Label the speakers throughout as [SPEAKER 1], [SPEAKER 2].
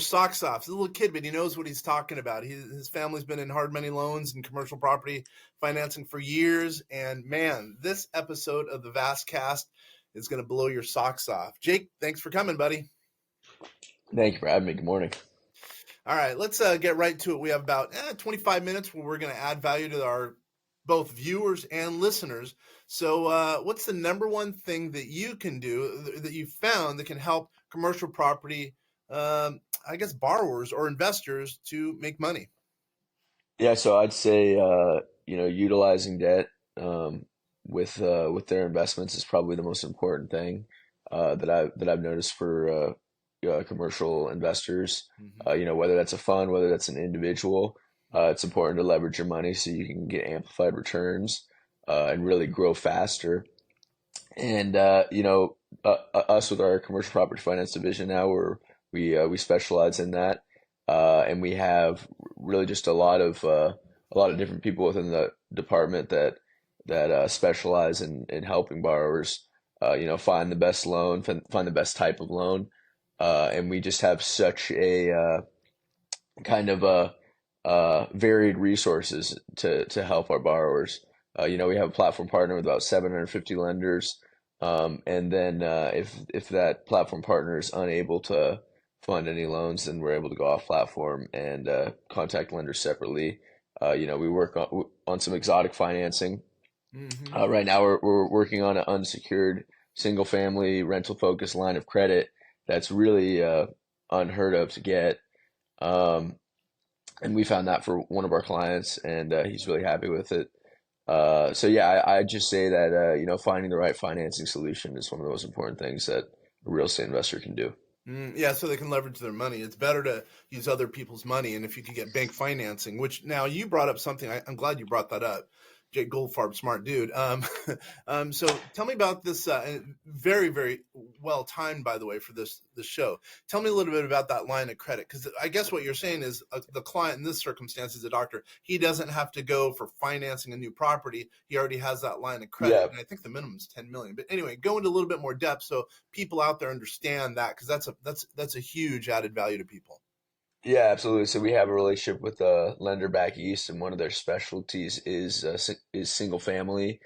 [SPEAKER 1] socks off. He's a little kid, but he knows what he's talking about. His family's been in hard money loans and commercial property financing for years. And man, this episode of the Vastcast is going to blow your socks off. Jake, thanks for coming, buddy.
[SPEAKER 2] Thank you for having me. Good morning.
[SPEAKER 1] All right, let's get right to it. We have about 25 minutes where we're going to add value to our both viewers and listeners. So what's the number one thing that you can do that you found that can help commercial property, borrowers or investors to make money?
[SPEAKER 2] Yeah, so I'd say utilizing debt with their investments is probably the most important thing that I've noticed for commercial investors. Whether that's a fund, whether that's an individual, it's important to leverage your money so you can get amplified returns and really grow faster. And us with our commercial property finance division now, we specialize in that, and we have really just a lot of different people within the department that specialize in helping borrowers, find the best loan, find the best type of loan, and we just have such a kind of varied resources to help our borrowers. We have a platform partner with about 750 lenders. And then if that platform partner is unable to fund any loans, then we're able to go off platform and contact lenders separately. We work on some exotic financing. Right now we're working on an unsecured single family rental focused line of credit that's really unheard of to get. And we found that for one of our clients, and he's really happy with it. I'd just say that finding the right financing solution is one of the most important things that a real estate investor can do.
[SPEAKER 1] So they can leverage their money. It's better to use other people's money, and if you could get bank financing, which now you brought up something, I'm glad you brought that up. Jake Goldfarb, smart dude. So tell me about this. Very, very well timed, by the way, for this show. Tell me a little bit about that line of credit, because I guess what you're saying is the client in this circumstance is a doctor. He doesn't have to go for financing a new property. He already has that line of credit, and I think the minimum is 10 million. But anyway, go into a little bit more depth so people out there understand that, because that's a huge added value to people.
[SPEAKER 2] Yeah, absolutely. So we have a relationship with a lender back east, and one of their specialties is single family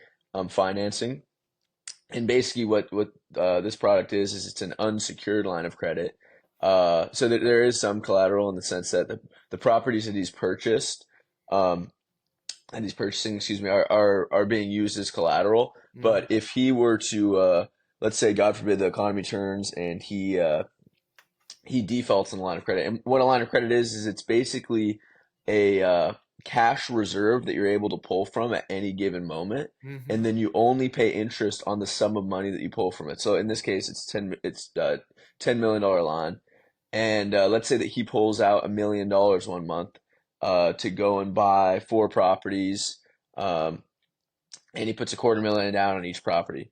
[SPEAKER 2] financing. And basically, what this product is it's an unsecured line of credit. So that there is some collateral in the sense that the properties that he's purchased, and he's purchasing, are being used as collateral. But if he were to, let's say, God forbid, the economy turns and he defaults on the line of credit. And what a line of credit is it's basically a cash reserve that you're able to pull from at any given moment, and then you only pay interest on the sum of money that you pull from it. So in this case, it's $10 million line, and let's say that he pulls out $1 million one month to go and buy 4 properties, and he puts $250,000 down on each property.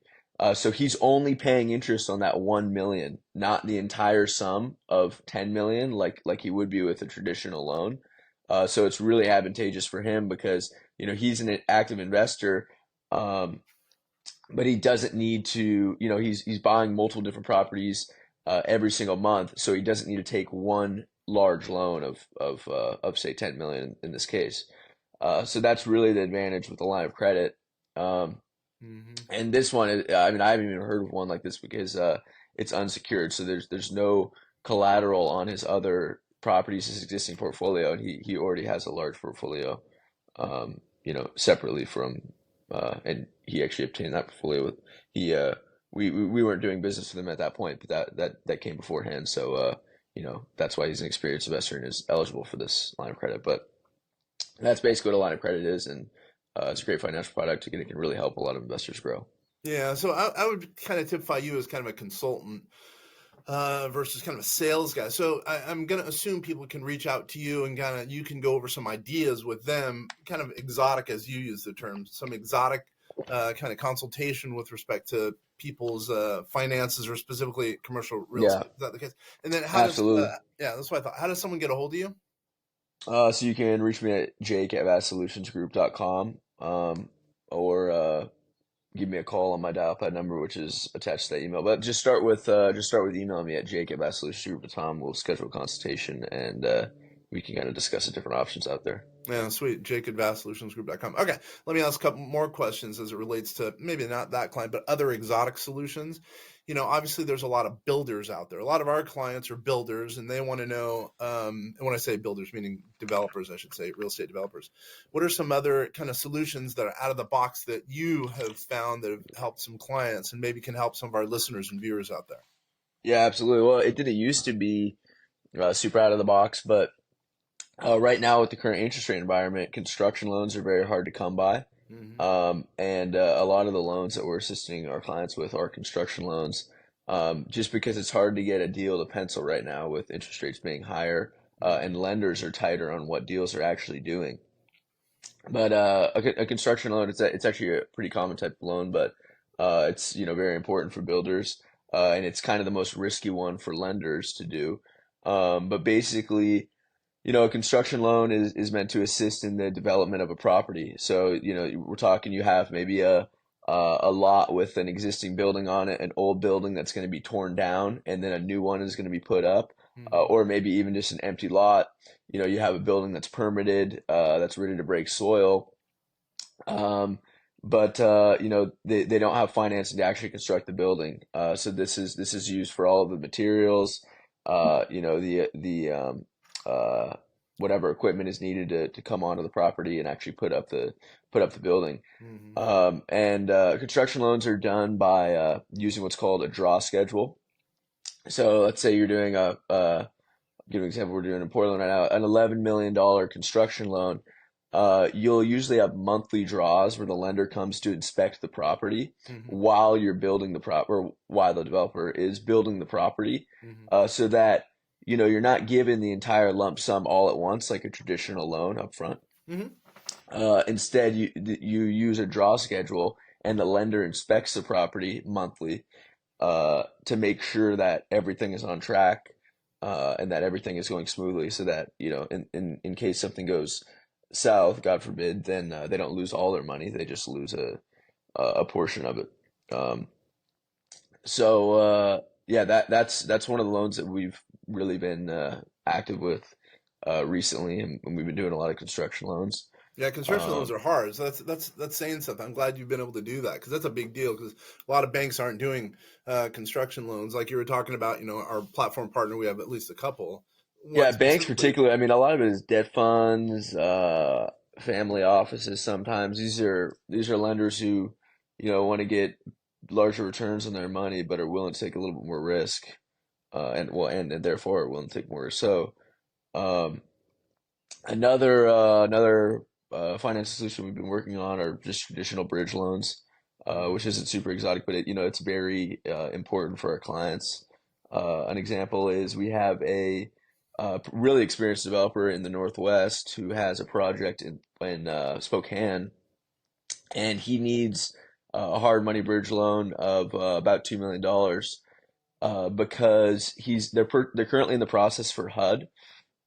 [SPEAKER 2] So he's only paying interest on that 1 million, not the entire sum of 10 million, like he would be with a traditional loan. So it's really advantageous for him because he's an active investor, but he doesn't need to. He's buying multiple different properties every single month, so he doesn't need to take one large loan of say 10 million in this case. So that's really the advantage with the line of credit. And this one, I haven't even heard of one like this because it's unsecured. So there's no collateral on his other properties, his existing portfolio, and he already has a large portfolio, separately from, and he actually obtained that portfolio with we weren't doing business with him at that point, but that came beforehand. So that's why he's an experienced investor and is eligible for this line of credit. But that's basically what a line of credit is, and it's a great financial product. Again, it can really help a lot of investors grow.
[SPEAKER 1] Yeah, so I would kind of typify you as kind of a consultant versus kind of a sales guy. So I'm going to assume people can reach out to you and kind of you can go over some ideas with them, kind of exotic as you use the term, some exotic kind of consultation with respect to people's finances or specifically commercial real estate. Is that the case? And then
[SPEAKER 2] Absolutely.
[SPEAKER 1] That's what I thought. How does someone get a hold of you?
[SPEAKER 2] So you can reach me at jake@vastsolutionsgroup.com, or give me a call on my dial pad number, which is attached to that email. But just start with emailing me at jake@bassolutions.com. We'll schedule a consultation, and we can kind of discuss the different options out there.
[SPEAKER 1] Yeah, sweet. Jake at vastsolutionsgroup.com. Okay, let me ask a couple more questions as it relates to maybe not that client, but other exotic solutions. Obviously there's a lot of builders out there. A lot of our clients are builders, and they want to know, and when I say builders, meaning developers, I should say, real estate developers. What are some other kind of solutions that are out of the box that you have found that have helped some clients and maybe can help some of our listeners and viewers out there?
[SPEAKER 2] Yeah, absolutely. Well, it didn't used to be super out of the box, but right now with the current interest rate environment, construction loans are very hard to come by.
[SPEAKER 1] Mm-hmm.
[SPEAKER 2] And a lot of the loans that we're assisting our clients with are construction loans, just because it's hard to get a deal to pencil right now with interest rates being higher, and lenders are tighter on what deals are actually doing. But a construction loan, it's actually a pretty common type of loan, but it's very important for builders, and it's kind of the most risky one for lenders to do. But basically, a construction loan is meant to assist in the development of a property. So, we're talking you have maybe a lot with an existing building on it, an old building that's going to be torn down, and then a new one is going to be put up,
[SPEAKER 1] Mm-hmm.
[SPEAKER 2] or maybe even just an empty lot. You have a building that's permitted, that's ready to break soil, um, but they don't have financing to actually construct the building. So this is used for all of the materials, the whatever equipment is needed to come onto the property and actually put up the building.
[SPEAKER 1] Mm-hmm.
[SPEAKER 2] And construction loans are done by using what's called a draw schedule. So let's say you're doing give an example, we're doing in Portland right now, an $11 million construction loan. You'll usually have monthly draws where the lender comes to inspect the property
[SPEAKER 1] Mm-hmm.
[SPEAKER 2] while you're building the or while the developer is building the property,
[SPEAKER 1] Mm-hmm.
[SPEAKER 2] so that you're not given the entire lump sum all at once like a traditional loan up front.
[SPEAKER 1] Mm-hmm.
[SPEAKER 2] Instead, you use a draw schedule, and the lender inspects the property monthly, to make sure that everything is on track, and that everything is going smoothly, so that in case something goes south, God forbid, then they don't lose all their money. They just lose a portion of it. Um, so yeah, that's one of the loans that we've really been active with recently, and we've been doing a lot of construction loans.
[SPEAKER 1] Yeah, construction loans
[SPEAKER 2] Um,
[SPEAKER 1] are hard. So that's saying something. I'm glad you've been able to do that because that's a big deal. Because a lot of banks aren't doing construction loans, like you were talking about. Our platform partner, we have at least a couple.
[SPEAKER 2] yeah,
[SPEAKER 1] One
[SPEAKER 2] banks
[SPEAKER 1] specifically.
[SPEAKER 2] particularly. I mean, a lot of it is debt funds, family offices. Sometimes these are lenders who want to get larger returns on their money, but are willing to take a little bit more risk, and therefore are willing to take more risk. So. Um, another finance solution we've been working on are just traditional bridge loans,
[SPEAKER 1] Mm-hmm.
[SPEAKER 2] which isn't super exotic, but it's very important for our clients. An example is we have a really experienced developer in the Northwest who has a project in Spokane, and he needs a hard money bridge loan of about $2 million, because they're currently in the process for HUD.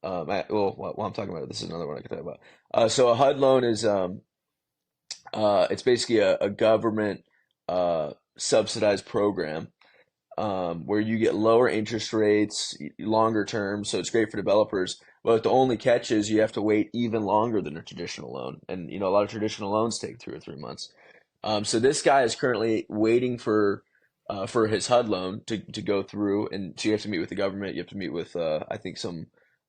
[SPEAKER 2] While I'm talking about it, this is another one I can talk about. So a HUD loan is it's basically a government subsidized program, where you get lower interest rates, longer term. So it's great for developers. But the only catch is you have to wait even longer than a traditional loan, and a lot of traditional loans take 2 or 3 months. So this guy is currently waiting for his HUD loan to go through, and so you have to meet with the government. You have to meet with I think some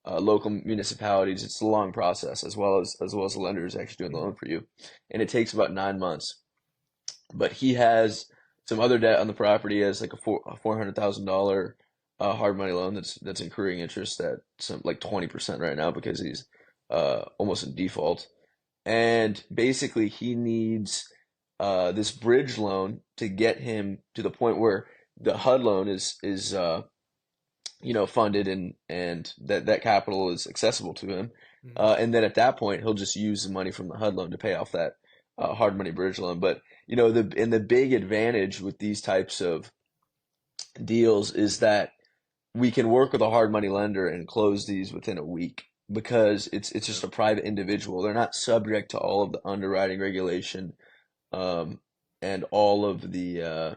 [SPEAKER 2] local municipalities. It's a long process, as well as the lender is actually doing the
[SPEAKER 1] Mm-hmm.
[SPEAKER 2] loan for you, and it takes about 9 months. But he has some other debt on the property, as like a $400,000 hard money loan that's accruing interest at some like 20% right now because he's almost in default. And basically, he needs this bridge loan to get him to the point where the HUD loan is funded, and that capital is accessible to him.
[SPEAKER 1] Mm-hmm.
[SPEAKER 2] And then at that point, he'll just use the money from the HUD loan to pay off that hard money bridge loan. But the big advantage with these types of deals is that we can work with a hard money lender and close these within a week, because it's just
[SPEAKER 1] Yep.
[SPEAKER 2] a private individual. They're not subject to all of the underwriting regulation, um, and all of the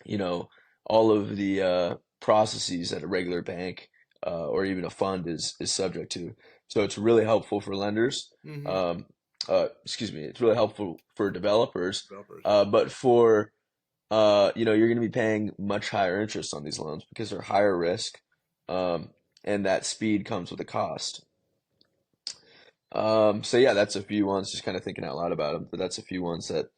[SPEAKER 2] you know, all of the processes that a regular bank or even a fund is subject to. So it's really helpful for lenders.
[SPEAKER 1] Mm-hmm.
[SPEAKER 2] Um, excuse me, it's really helpful for developers,
[SPEAKER 1] Developers.
[SPEAKER 2] but for you're going to be paying much higher interest on these loans because they're higher risk, um, and that speed comes with a cost. So yeah, that's a few ones. Just kind of thinking out loud about them, but that's a few ones that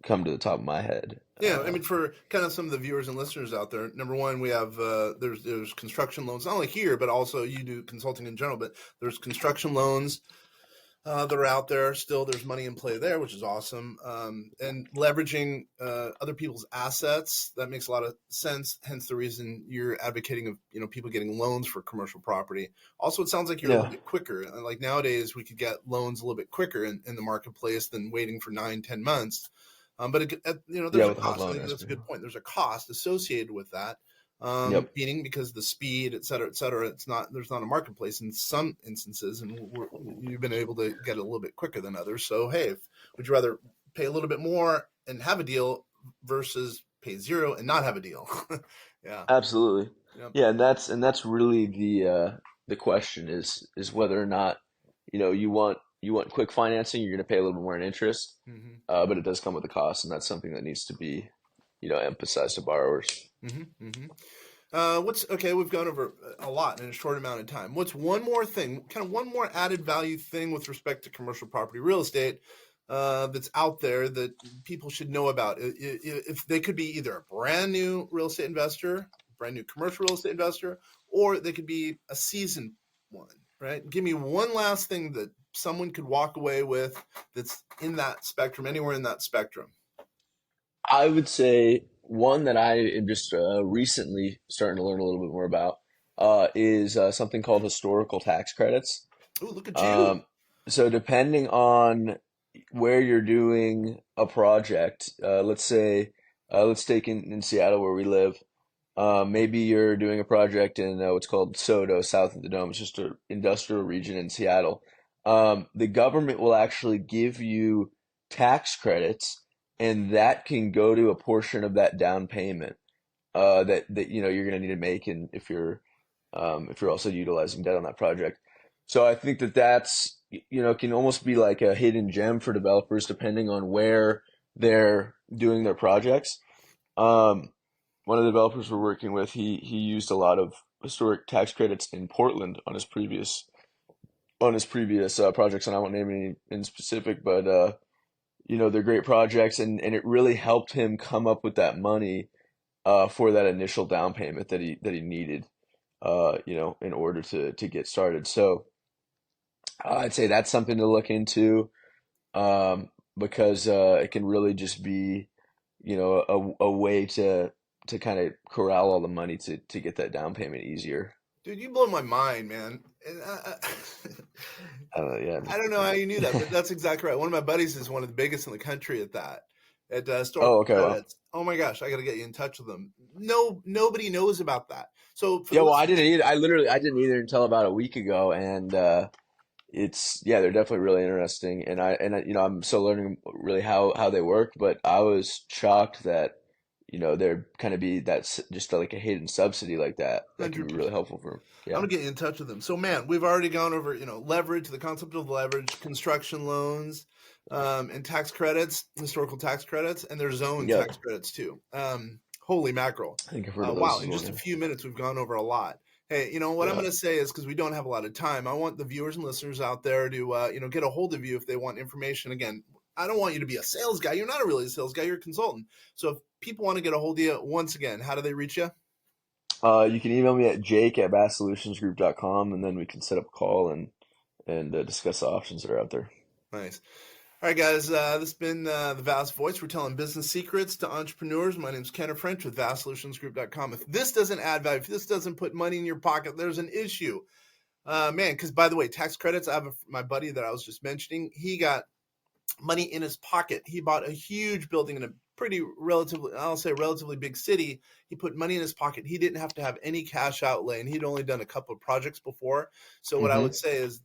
[SPEAKER 2] come to the top of my head.
[SPEAKER 1] Yeah, I mean, for kind of some of the viewers and listeners out there, number one, we have there's construction loans, not only here, but also you do consulting in general. But there's construction loans that are out there still. There's money in play there, which is awesome. And leveraging other people's assets, that makes a lot of sense. Hence the reason you're advocating of people getting loans for commercial property. Also, it sounds like you're a little
[SPEAKER 2] Yeah,
[SPEAKER 1] bit quicker. Like nowadays, we could get loans a little bit quicker in the marketplace than waiting for 9, 10 months. But
[SPEAKER 2] yeah,
[SPEAKER 1] there's a
[SPEAKER 2] with the
[SPEAKER 1] cost. I
[SPEAKER 2] loan
[SPEAKER 1] think that's a good
[SPEAKER 2] escrow.
[SPEAKER 1] point. There's a cost associated with that,
[SPEAKER 2] Yep,
[SPEAKER 1] meaning because the speed, et cetera, et cetera. There's not a marketplace in some instances, and you've been able to get it a little bit quicker than others. So hey, would you rather pay a little bit more and have a deal versus pay zero and not have a deal? Yeah.
[SPEAKER 2] absolutely.
[SPEAKER 1] Yep.
[SPEAKER 2] Yeah, and that's really the question is whether or not you want quick financing. You're going to pay a little bit more in interest,
[SPEAKER 1] Hmm.
[SPEAKER 2] but it does come with a cost, and that's something that needs to be emphasized to borrowers.
[SPEAKER 1] Hmm. Hmm. What's okay? We've gone over a lot in a short amount of time. What's one more thing, kind of one more added value thing with respect to commercial property real estate that's out there that people should know about? If they could be either a brand new real estate investor, brand new commercial real estate investor, or they could be a seasoned one, right? Give me one last thing that someone could walk away with that's in that spectrum, anywhere in that spectrum.
[SPEAKER 2] I would say one that I am just recently starting to learn a little bit more about is something called historical tax credits.
[SPEAKER 1] Oh, look at you!
[SPEAKER 2] Um, so depending on where you're doing a project, let's say, let's take in Seattle where we live. Maybe you're doing a project in what's called SoDo, south of the Dome. It's just an industrial region in Seattle. The government will actually give you tax credits, and that can go to a portion of that down payment that you're going to need to make, and if you're also utilizing debt on that project. So I think that's can almost be like a hidden gem for developers depending on where they're doing their projects. Um, One of the developers we're working with, he used a lot of historic tax credits in Portland on his previous projects, and I won't name any in specific, but they're great projects, and it really helped him come up with that money for that initial down payment that he needed, in order to get started. So I'd say that's something to look into, because it can really just be, a way to kind of corral all the money to get that down payment easier.
[SPEAKER 1] Dude, you blow my mind, man.
[SPEAKER 2] Yeah.
[SPEAKER 1] I don't know how you knew that, but that's exactly right. One of my buddies is one of the biggest in the country at that, at
[SPEAKER 2] Oh,
[SPEAKER 1] historical
[SPEAKER 2] okay. Well,
[SPEAKER 1] credits. Oh my gosh, I got to get you in touch with them. No, nobody knows about that. So for the
[SPEAKER 2] yeah. Well, I
[SPEAKER 1] listeners,
[SPEAKER 2] didn't either. I didn't either until about a week ago, and they're definitely really interesting, and I'm still learning really how they work. But I was shocked that there kind of be that's just like a hidden subsidy like that can be really
[SPEAKER 1] 100%.
[SPEAKER 2] helpful for them.
[SPEAKER 1] I'm
[SPEAKER 2] Yeah.
[SPEAKER 1] gonna get you in touch with them. So, man, we've already gone over, leverage, the concept of leverage, construction loans, and tax credits, historical tax credits, and their zone
[SPEAKER 2] Yep.
[SPEAKER 1] tax credits too. Holy mackerel!
[SPEAKER 2] I think I've heard of
[SPEAKER 1] Wow,
[SPEAKER 2] those as
[SPEAKER 1] in
[SPEAKER 2] well.
[SPEAKER 1] just a
[SPEAKER 2] Yeah.
[SPEAKER 1] few minutes, we've gone over a lot. Hey, what I'm
[SPEAKER 2] Yeah.
[SPEAKER 1] going to say is because we don't have a lot of time, I want the viewers and listeners out there to, get a hold of you if they want information. Again, I don't want you to be a sales guy. You're not a really sales guy. You're a consultant. So if people want to get a hold of you, once again, how do they reach you?
[SPEAKER 2] You can email me at jake@vastsolutionsgroup.com, and then we can set up a call and discuss the options that are out there.
[SPEAKER 1] Nice. All right, guys, this has been the Vast Voice. We're telling business secrets to entrepreneurs. My name is Kenneth French with vastsolutionsgroup.com. If this doesn't add value, if this doesn't put money in your pocket, there's an issue. Man, because by the way, tax credits, I have my buddy that I was just mentioning. He got money in his pocket. He bought a huge building in a I'll say relatively big city. He put money in his pocket. He didn't have to have any cash outlay, and he'd only done a couple of projects before. So what I
[SPEAKER 2] Hmm.
[SPEAKER 1] would say is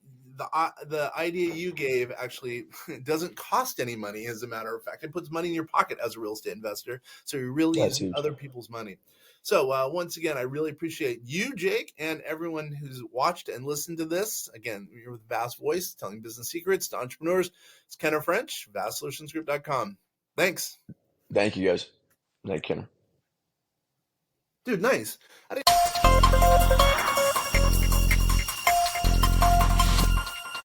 [SPEAKER 1] the idea you gave actually doesn't cost any money. As a matter of fact, it puts money in your pocket as a real estate investor. So you're really
[SPEAKER 2] That's
[SPEAKER 1] using
[SPEAKER 2] huge.
[SPEAKER 1] other people's money. So once again, I really appreciate you, Jake, and everyone who's watched and listened to this. Again, you're with Vast Voice, telling business secrets to entrepreneurs. It's Kenner French, vastsolutionsgroup.com. Thanks.
[SPEAKER 2] Thank you guys. Thank you, Kenner.
[SPEAKER 1] Dude, nice.